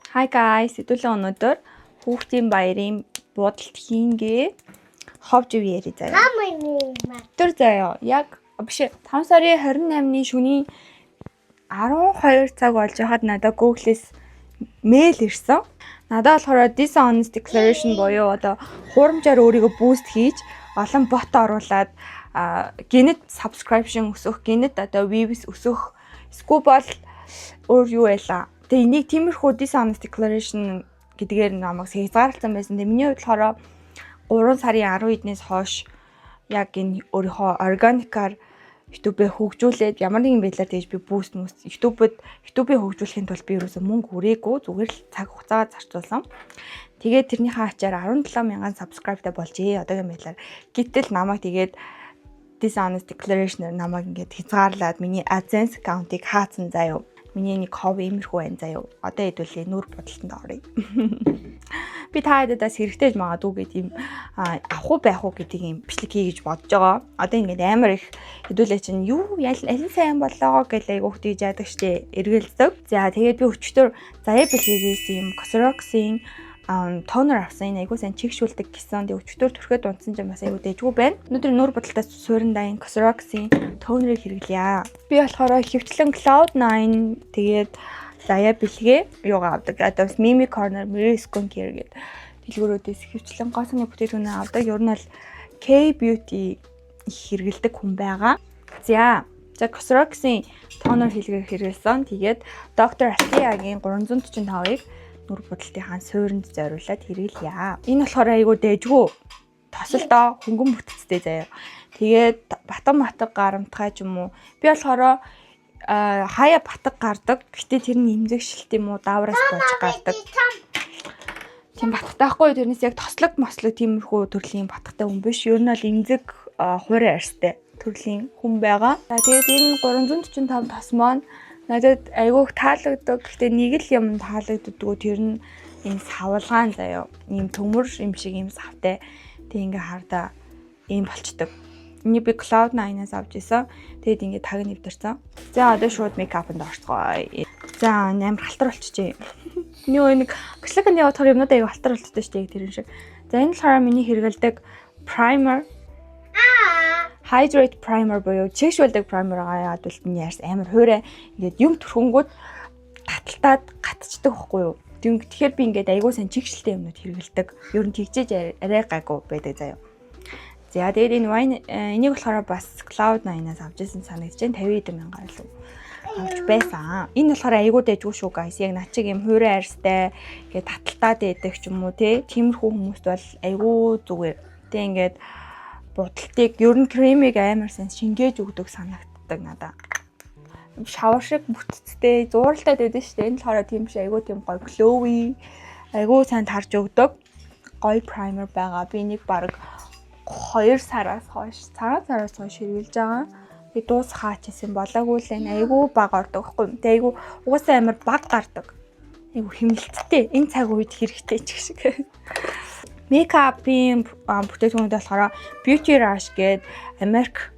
Hi guys, хэдүүлэн өнөөдөр хүүхдийн баярын буудалт хийнгээ ховж ив яри заяа. Тэр заяа. Яг биш 5 сарын 28-ны шөнийн 12 цаг болж хаад надад Google-с мэйл ирсэн. Надад болохоор dishonest declaration буюу одоо хуурамчаар өөрийгөө boost хийж олон бот оруулаад гинэт subscription өсөх, гинэт одоо views өсөх, эсвэл бол өөр юу байла. Тэгээ энийг тиймэрхүү dishonest declaration гэдгээр намайг хязгаарласан байсан. Тэгээ миний хувьд болохоор 3 сарын 12-ноос хойш яг энэ өөрийнхөө органикаар YouTube-ыг хөгжүүлээд ямар нэгэн байдлаар тэгж би boost YouTube-ыг хөгжүүлэхийн тулд би ерөөсөө мөнгө хүрээгүй, зүгээр л цаг хугацаа зарцуулсан. Тэгээд тэрнийхээ ачаар 17,000 subscribe-тай болжээ. Одоогийн байдлаар гэтэл намайг тэгээд dishonest declaration-аар намайг ингээд хязгаарлаад миний AdSense account-ыг хаацсан заяа. Миний нэг хобби иймэрхүү байна заяа. Одоо хэдүүлээ нүүр бодолтонд оръё. Би таадаас хэрэгтэй ч магадгүй гэдэг юм авах уу байх уу гэдэг юм бичлэг хий гэж бодож байгаа. Одоо ингээд амар их хэдүүлээ чинь юу алин сайн болоо гэж айгуух тийж яадаг штэ эргэлздэг. За тэгээд би өчтөр заяа бэлгээс юм Cosrx-ийн тонер авсан энэ айгуу сайн чигшүүлдэг гэсэн. Тэгээд өчтөр төрхөд унтсан ч бас айгуу дэжгүй байна. Өнөөдөр нүүр бодолтоос суурандаа энэ Cosrx-ийн тонерыг хэрэглэе. Би болохоор хөвчлэн Cloud9 тэгээд заяа бэлгээ юугаа авдаг. Одоо Mimi Corner, Miri Skincare гэдэг дэлгүүрүүдээс хөвчлэн гооцны бүтээгдэхүүнээ авдаг. Ер нь бол K-beauty хэрэгэлдэг хүн байгаа. За Cosrx-ийн тонер хэрэглэсэн. Тэгээд Dr. Atiaгийн 345-ыг нүр бодолтынхаа суурьнд зориулаад хэрэглэе. Энэ болохоор айгуу дэжгүй тосолдоо хөнгөн бүтцтэй заяа. Тэгээд батан гарамтгай ч юм уу. Би болохоор хаяа батг гардаг. Гэтэ тэр нь имзэгшилт юм уу даавраас болж гардаг. Тийм батгтайхгүй тэрнээс яг тослог тиймэрхүү төрлийн батгтай хүн биш. Ер нь бол имзэг хуурай арьстай төрлийн хүн байгаа. За тэгээд энэ 345 тос маань надад айгуух таалагддаг. Гэтэ нэг л юм таалагддаггүй тэр нь энэ савлгаан заяа. Ийм төмөр юм шиг ийм савтай. Тэг ингээ хардаа ийм болчдөг. Энийг би Cloud9-аас авч исэн. Тэгэд ингээд таг нэвтэрсэн. За одоо шууд мейкапнд орцгоё. За амар халтар болчихжээ. Нөө нэг гислэгэн явахаар юмнууд аяга халтар болчихсон шүү дээ тэр юм шиг. За энэ болохоор миний хэрэгэлдэг primer. Hydrate primer буюу чигшүүлдэг primer байгаа. Ядвал миний ярс амар хуурай. Ингээд юм төрхөнгүүд таталтаад гатчдаг байхгүй юу? Тэгэхээр би ингээд айгуу сайн чигшэлтэй юмнууд хэрэгэлдэг. Ер нь тэгжээж арай гайгүй байдаг заяа. За тэгээд энэ энийг болохоор бас Cloud9-аас авч ирсэн санагдаж байна. 50,000 л авч байсан. Энэ болохоор айгуу дэжгүй шүү guys. Яг над чиг юм хуурай арьстай ингээд таталтаад байдаг ч юм уу те. Тиймэрхүү хүмүүст бол айгуу зүгээр. Тэ ингээд будалтыг ер нь кремиг амар сайн шингээж өгдөг санагддаг надаа. Шавар шиг бүтцтэй зууралтай байдаг шүү дээ. Энэ болохоор тийм биш айгуу тийм гоё glowy айгуу сайн тарж өгдөг гоё primer байгаа. Би энийг баг 2 сараас хойш хэрэглэж байгаа. Би дуус хаачсан болоогүй л энэ айгүй баг ордог байхгүй. Тэ айгүй угаасаа амар баг гардаг. Айгүй хэмнэлттэй. Энэ цаг үед хэрэгтэй ч гэх шиг. Мейкапын бүтээгдэхүүнүүд болохоор Beauty Rush гээд Americ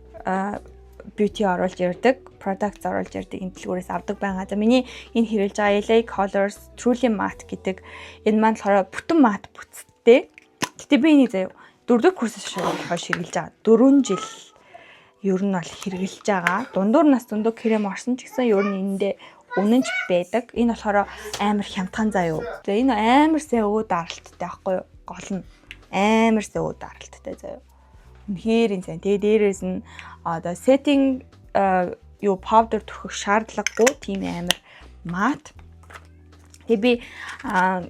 Beauty оруулж ирдэг, products оруулж ирдэг энэ дэлгүүрээс авдаг байгаа. За миний энэ хэрэглэж байгаа LA Colors Truly Matte гэдэг энэ маань болохоор бүтэн мат бүтцтэй. Гэтэ би энийг заяа 4-р курсээс хойш хэрэглэж байгаа. 4 жил ер нь бол хэрэглэж байгаа. Дундуур нас дундуур крем орсон ч гэсэн ер нь эндээ үнэнч байдаг. Энэ болохоор амар хямдхан заяа. За энэ амар сайн өөд аралттай байхгүй юу? Гол нь амар сайн өөд аралттай заяа. Үнэхээр энэ сайн. Тэгээ дээрээс нь одоо setting powder төрөх шаардлагагүй тийм амар мат. Тэгээ би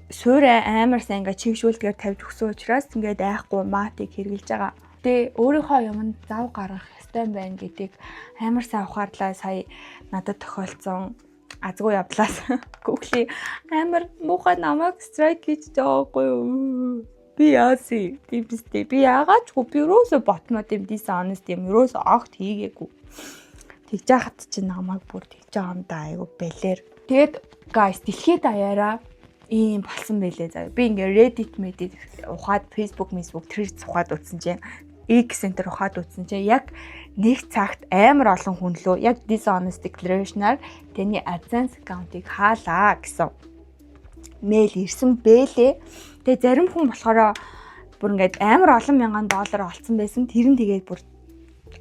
суурай амар сайн ингээ чигшүүлдгээр тавьж өгсөн учраас ингээд айхгүй матыг хэрэглэж байгаа. Тэгээ өөрийнхөө юмд зав гаргах ёстой байна гэдгийг амар сайн ухаарлаа сая надад тохиолдсон азгүй явдлаас Google амар муухай намайг strike хийж байгаагүй юу. Би яаси тиймстэй. Би яагаачгүй би ерөөсө ботмод юм dishonest юм ерөөсө огт хийгээгүй. Тэгж яхад чинь намайг бүр тэгж байгаа юм да айгу бэлэр. Тэгээд guys дэлхийд даяараа ийм болсон байлээ заа. Би ингээ Reddit ухаад Facebook Threads ухаад утсан чинь X Center ухаад утсан чинь яг нэг цагт амар олон хүн лөө яг dishonest declaration-аар таны AdSense account-ыг хаалаа гэсэн. мэйл ирсэн бэлээ. Тэгээ зарим хүн болохоор бүр ингээд амар олон мянган доллар олцсон байсан. Тэр нь тэгээд бүр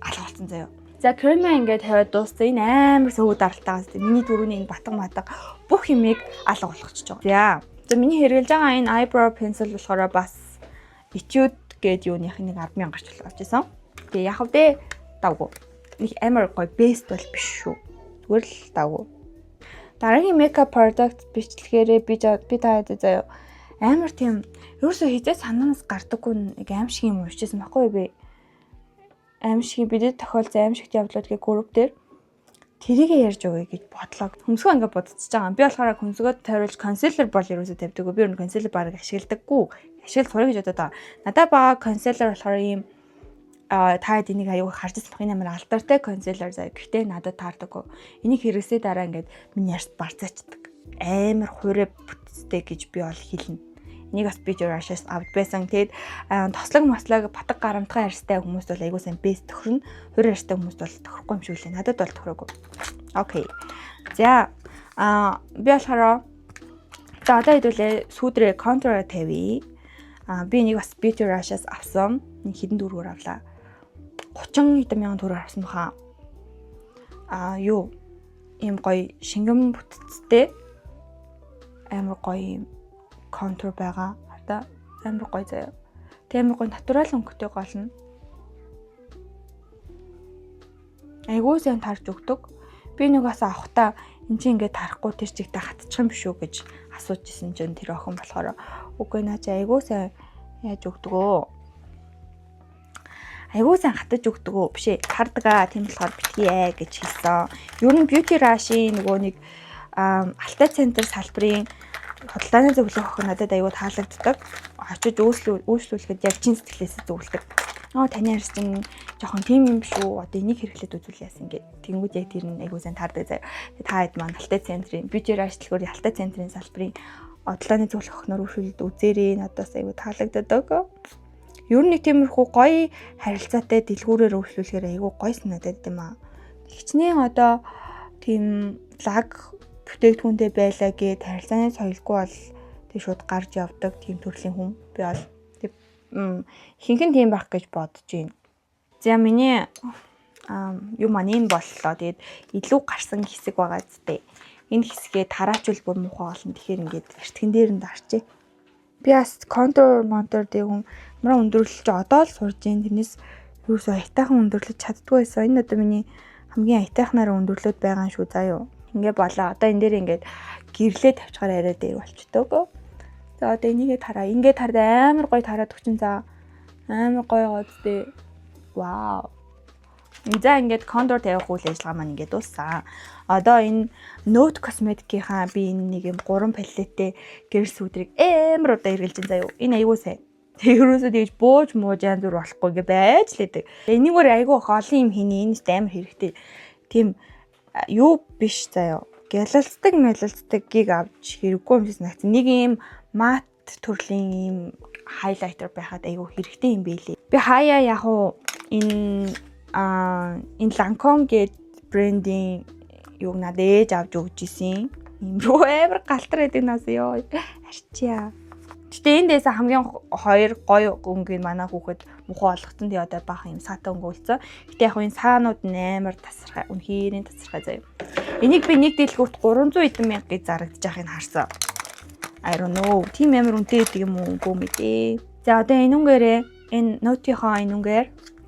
алга болсон заяа. За крема ингээд тавиад дууссан. Энэ амар сөвөд даралтаагаас миний дөрөвний энэ батга матга бүх юмыг алга болгочихж байгаа. За миний хэрэглэж байгаа энэ eyebrow pencil болохоор бас Etude гэдэг юуных нэг 10,000 гарч авч байсан. Тэгээ яах вэ? Давгүй. Нэг амар гоё best бол биш шүү. Зүгээр л давгүй. Дараагийн makeup product бичлэгээр би таад заяа амар тийм ерөөсөө хизээ санаанаас гардаггүй нэг аим шиг юм уушчихсан байхгүй би. Аим шиг бидэд тохиолдсон аим шигт явдлууд гэх групп дээр тэрийг ярьж өгье гэж бодлоо. Хөмсгөө ингээд бодчихж байгаа. Би болохоор хөмсгөө тойруулж concealer бол ерөөсөө тавьдаг. Би ер нь concealer бараг ашигладаггүй. Ашиглах сурах гэж бодоод байгаа. Надад байгаа concealer болохоор ийм таад энийг аягүй харж байгаа юм амар алдартай concealer заяа. Гэхдээ надад таардаггүй. Энийг хэрэгсээ дараа ингээд миний ярст барцаачдаг. Амар хуурай бүтцтэй гэж би бол хэлнэ. Энийг бас би журашаас авд байсан. Тэгэд тослог мослог батг гарамтгай арьстай хүмүүс бол аягүй сайн бэс тохирно. Хуурай арьстай хүмүүс бол тохирохгүй юм шиг лээ. Надад бол тохироогүй. Окей. За би болохоор за одоо хэдүүлээ сүүдрээ контур тавья. Би энийг бас би журашаас авсан. Нэг хэдэн төгрөгөөр авлаа. 30 мянган төгрөгөөр авсан баха. Юу ийм гоё шингэн бүтцтэй амар гоё контур байгаа. Одоо амар гоё заяа. Тэг амар гоё натурал өнгөтэй гол нь. Айгуу сайн тарж өгдөг. Би нэг бас авахта энэ чинь ингээд тарахгүй тэр чигтээ хатчих юм биш үү гэж асуужсэн чинь тэр охин болохоор үгүй наа чи айгуу сайн яаж өгдөгөө. Айгуу сайн хатаж өгдөгөө бишээ тардгаа тийм болохоор битгийе гэж хэлсэн. Ер нь beauty rush-ийн нөгөө нэг Алтай центр салбарын худалдааны зөвлөх охин надад аюул таалагддаг. Очиж үйлчлүүлэхэд яг чин сэтгэлээсээ зөвлөдөг. Таны арьс чинь жоохон тийм юм биш үү? Одоо энийг хэрэглээд үзүүл яасан ингээд. Тэнгүүд яг тэр нь аюул сайн таардаг заяа. Та хэд маань Алтай центрийн beauty rush-тлгөр Алтай центрийн салбарын худалдааны зөвлөх охиноор үйлчлүүлээд үзээрэй. Надаас аюул таалагддаг. Ер нь нэг тиймэрхүү гоё харилцаатай дэлгүүрээр үйлчлүүлэхээр аюул гоё санагдаад юм аа. Хичнээн одоо тийм лаг бүтээгдэхүүнтэй байлаа гэд харилцааны соёлгүй бол тэг шууд гарч явдаг тийм төрлийн хүн би бол хинхэн тийм байх гэж бодож байна. За миний юм маань юм боллоо. Тэгээд илүү гарсан хэсэг байгаа зү. Энэ хэсгээ тараачвал бүр муухай болно. Тэгэхээр ингээд эртхэн дээр нь дарчээ. Би бас контур дээр юмраа өндөрлөж одоо л сурж байна. Тэрнээс юусоо айтайхан өндөрлөж чаддгүй байсан. Энэ одоо миний хамгийн айтайхнаар өндөрлөд байгаа юм шүү заа юу. Ингээ болоо. Одоо энэ дээр ингээд гэрлээ тавьчихаар арай дээр болчдөг. За одоо энийгээ тараа. Ингээд тараад амар гоё тараад өгчин за. Амар гоё гоцтэй. Вау. За ингээд контур тавих үйл ажиллагаа маань ингээд дууссан. Одоо энэ Note Cosmetics-ийнхаа би энэ нэг юм 3 палеттэй гэрэл сүдрийг амар удаа эргэлж заа юу. Энэ аягүй сайн. Тэрөөсөө тэгж бууж мууж янз бүр болохгүй ингээ байж лээдэг. Энийгээр аягүй олон юм хийний энэ амар хэрэгтэй. Тийм юу биш заяа. Гялалцдаг гиг авч хэрэггүй юм шиг санагц. Нэг юм мат төрлийн юм хайлайтер байхад аягүй хэрэгтэй юм байлээ. Би хаяа яг уу энэ Lancome гээд брендийн юуг надад ээж авч өгч исэн. Ийм руу амар галтар байдаг нас ёо. Арчиа. Гэтэ эндээс хамгийн хоёр гоё өнгөний манай хүүхэд мухаа олгоцсон. Тэгээ одоо баахан юм саатаа өнгө үлдсэн. Гэтэ яг энэ саанууд амар тасархай. Үнхээрийн тасархай заяа. Энийг би нэг дэлгүүрт 300 эдэн мянга гэж зарагдаж байхыг харсан. I don't know. Тийм амар үнэтэй гэдэг юм уу үгүй мэдээ. За одоо энэ өнгөөрээ энэ Note-ийнхаа энэ өнгөөр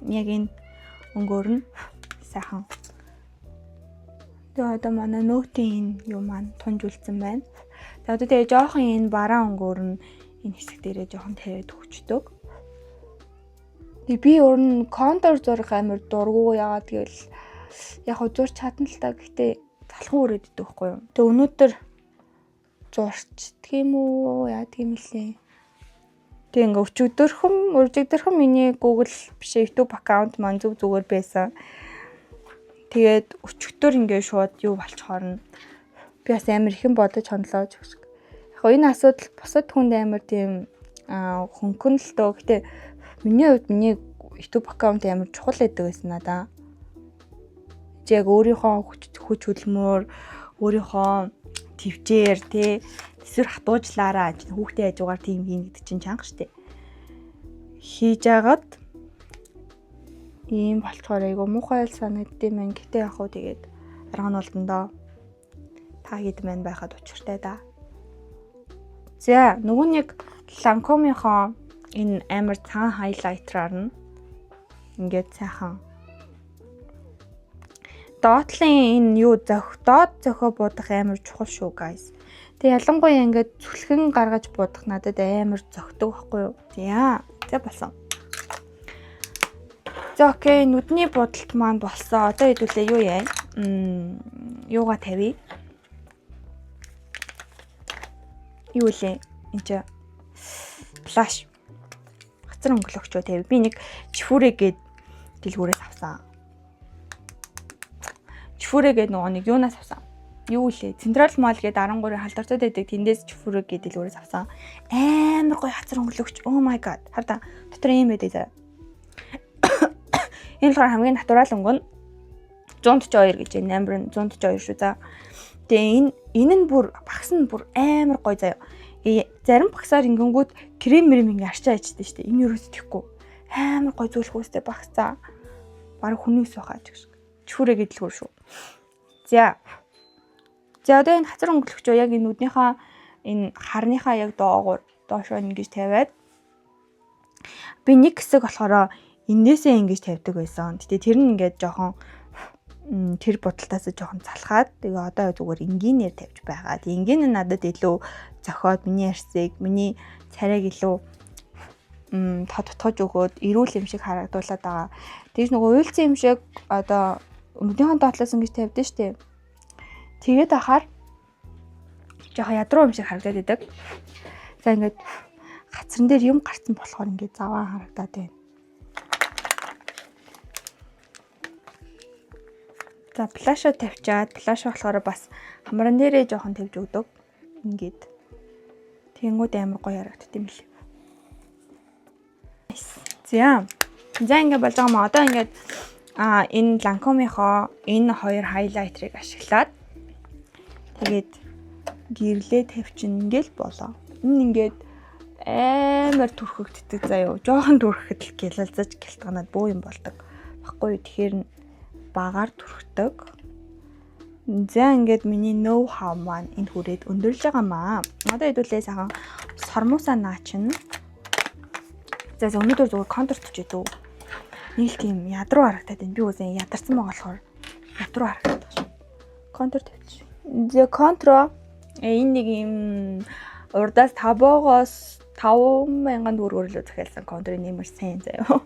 яг энэ өнгөөр нь сайхан. Тэгээ одоо манай Note-ийн юм маань тунж үлдсэн байна. За одоо тэгээ жоохон энэ бараа өнгөөр нь энэ хэсэг дээрээ жоохон тавиад өгчдөг. Тэгээ би өөрн контур зурх амар дургу яагаад гэвэл яг зурч чадна л та гэхдээ залхуу өрөөд идэх байхгүй юу. Тэгээ өнөөдөр зурчдаг юм уу яадаг юм лээ. Тэгээ ингээ өчигдөрхөн миний Google биш YouTube аккаунт маань зүгээр байсан. Тэгээд өчигдөр ингээ шууд юу болчихоор нь би бас амар ихэн бодож хонлоож өгсөн. Яг энэ асуудал бусад хүнд амар тийм хөнгөн л дөө. Гэтэ миний хувьд миний YouTube аккаунт амар чухал байдаг байсан надаа. Яг өөрийнхөө хүч хөдөлмөр, өөрийнхөө твчээр тий Тэсвэр хатуужлаараа хүүхдээ хажуугаар тийм хийн гэдэг чинь чанга штэ. Хийж агаад ийм болцохоор айгу муухай санагдсан мэн. Гэтэ яг хуу тэгээд арга нь болдондоо та хэд мэн байхад учиртай да. За нөгөө нэг Lancome-ийнхоо энэ амар цагаан хайлайтераар нь ингээд сайхан доотлын энэ юу доод зохио буудах амар чухал шүү guys. Тэгээ ялангуяа ингээд зүлхэн гаргаж буудах надад амар зөгтөг байхгүй юу? За болсон. За окей, нүдний буудалт маань болсон. Одоо хэдүүлээ юу яа? Юугаа тавья? Юу лээ? Энд чи флаш. Хацар өнгөлөгчөө тавь. Би нэг чифүрэ гээд дэлгүүрээс авсан. Чифүрэ гээд нөгөө нэг юунаас авсан? Юу лээ? Централ Mall гээд 13 халдварцад байдаг. Тэндээс чифүрэ гээд дэлгүүрээс авсан. Амар гоё хацар өнгөлөгч. Oh my god. Хараа дотор юм байдаг заа. Энэ болохоор хамгийн натурал өнгө нь 142 гэж байна. Number нь 142 шүү за. Тэгээ энэ нь бүр багс нь бүр амар гоё заяа. Зарим багсаар ингэнгүүт крем ингээ арчаа ичдэг штэ. Энэ юу өсдөхгүй. Амар гоё зүйлхүүстэй багцаа. Бараг хүнээс байхаа ч гэж. Чүрэ гэдэлгүүр шүү. За одоо энэ хацар өнгөлөгчөө яг энэ нүднийхаа энэ харныхаа яг доогуур доошоо ингэж тавиад би нэг хэсэг болохоор эндээсээ ингэж тавьдаг байсан. Гэтэ тэр нь ингээд жоохон тэр бодолтоос жоохон залхаад тэгээ одоо зүгээр энгийнээр тавьж байгаа. Тэгээ энгийн нь надад илүү зохиод миний арсыг, миний царайг илүү тотгож өгөөд эрүүл юм шиг харагдуулаад байгаа. Тэгж нөгөө уйлцсан юм шиг одоо нүдийн доотлоос ингэж тавьдсан шүү дээ. Тэгээд ахаар жоохон ядруу юм шиг харагдаад идэг. За ингээд гацран дээр юм гарцсан болохоор ингээд заваа харагдаад байна. За плашо тавьчаад плашо болохоор бас хамран дээрээ жоохон тавьж өгдөг. Ингээд тэнгууд амар гоё харагддаг юм лээ. За ингээд болж байгаа маа. Одоо ингээд энэ Lancome-ийнхоо энэ хоёр хайлайтерыг ашиглаад тэгээд гэрлээ тавьчин ингээл болоо. Энэ ингээд амар түрхэгддэг заяа. Жоохон түрхэхэд л гялалзаж гэлтганаад бөө юм болдог. Баггүй юу? Тэгэхээр багаар түрхдэг. За ингээд миний know how маань энэ хүрээд өндөрлж байгаа маа. Одоо хэдүүлээ сайхан сормуусаа наачин. За өнөөдөр зүгээр контур төчөөдөө. Нэг тийм ядруу харагдаад байна. Би үгүй ядарсан байгаа болохоор ядруу харагдаад байна. Контур тавьчих. За контро энэ нэг юм урдаас 5-оос 5,000 төгрөгөөр л захиалсан контрын нэмэр сайн заяа.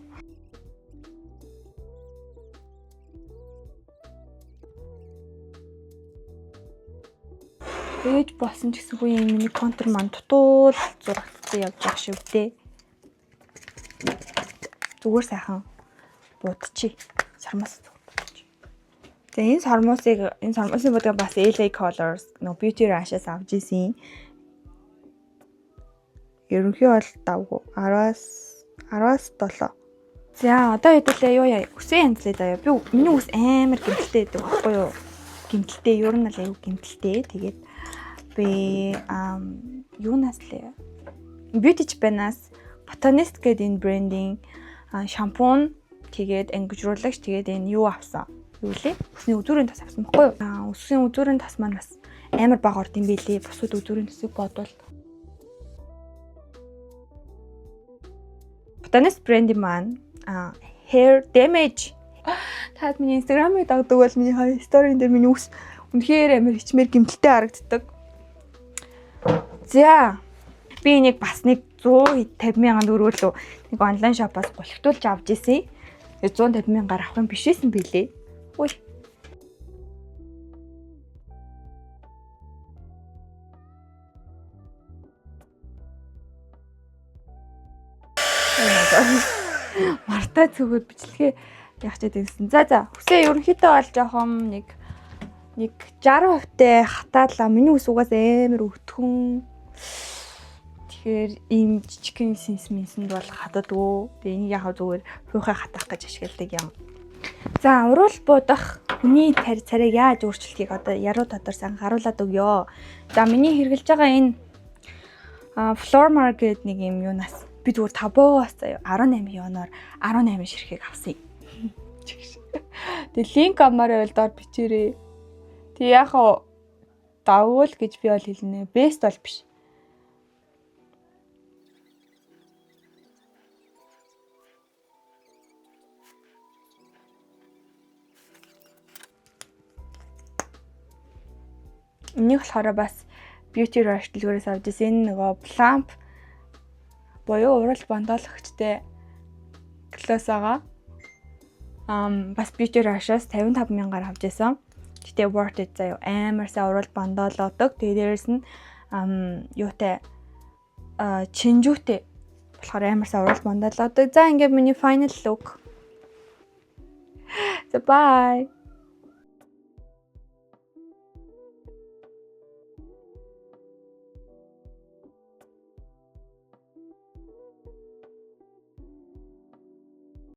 Ээж болсон ч гэсэн үгүй миний контур маань тутуул зурагтсан явж байгаа шүү дээ. Зүгээр сайхан будчих. Сармаас будчих. За энэ сармуусын бодгаа бас LA Colors Beauty Rush-аас авч ирсэн. Ерөнхий бол давгүй 10-аас 7. За одоо хэдүүлээ юу яа. Үсэн янзлаа заяа. Би миний үс амар гэмтэлтэй байдаг байхгүй юу? Гэмтэлтэй ер нь л аюу гэмтэлтэй. Тэгээд би юунаас лээ Beauty Japan-аас Botanist гэдэг энэ брендинг шампунь тэгээд ангижруулагч тэгээд энэ юу авсан. Юу лээ? Үсний үзүүрийн тас авсан баггүй юу? Үсгийн үзүүрийн тас маань бас амар бага орд юм билий. Бусад үзүүрийн тасыг бодвол Botanist брендинг маань hair damage таад миний Instagram-ыг дагдаг бол миний сторийн дээр миний үс үнэхээр амар хичмээр гэмтэлтэй харагддаг. За би нэг бас нэг 150,000 төгрөгөөр нэг онлайн шопоос гулхтуулж авч ирсэн. 150,000 авах юм биш байсан билээ. Ой. Мартаа цогод бичлэгээ яах ч гэсэн. За хүсээ ерөнхийдөө бол жоохон нэг 60% хатаалаа. Миний ус угаас амар өвтгөн. Тэгэхээр ийм жижигхэн сенсмэнсэнд бол хатадгүй. Тэгээ энийг яг зүгээр хуйхаа хатах гэж ашигладаг юм. За уруул буудах хүний царайг яаж өөрчлөхийг одоо яруу тодор сайн харуулад өгөө. За миний хэрэгжилж байгаа энэ Floor Market нэг юм юунаас би зүгээр табоогоос заяа 18 юунаар 18 ширхэг авсан юм. Тэгээ линк амаараа бол доор бичээрэй. Тэг яг давуул гэж би бол хэлнэ. Best бол биш. Энийг болохоор бас Beauty Rush дэлгүүрээс авч ирсэн. Энэ нөгөө Plump боёо урал бандуулагчтай глосс байгаа. Бас Beauty Rush-аас 55,000-аар авч ирсэн. Гэтэ worth it заяа. Амар сайн урал бандуулдаг. Тэгээ дээрэс нь юутай чинжүүтэй болохоор амар сайн урал бандуулдаг. За ингээд миний final look. So bye.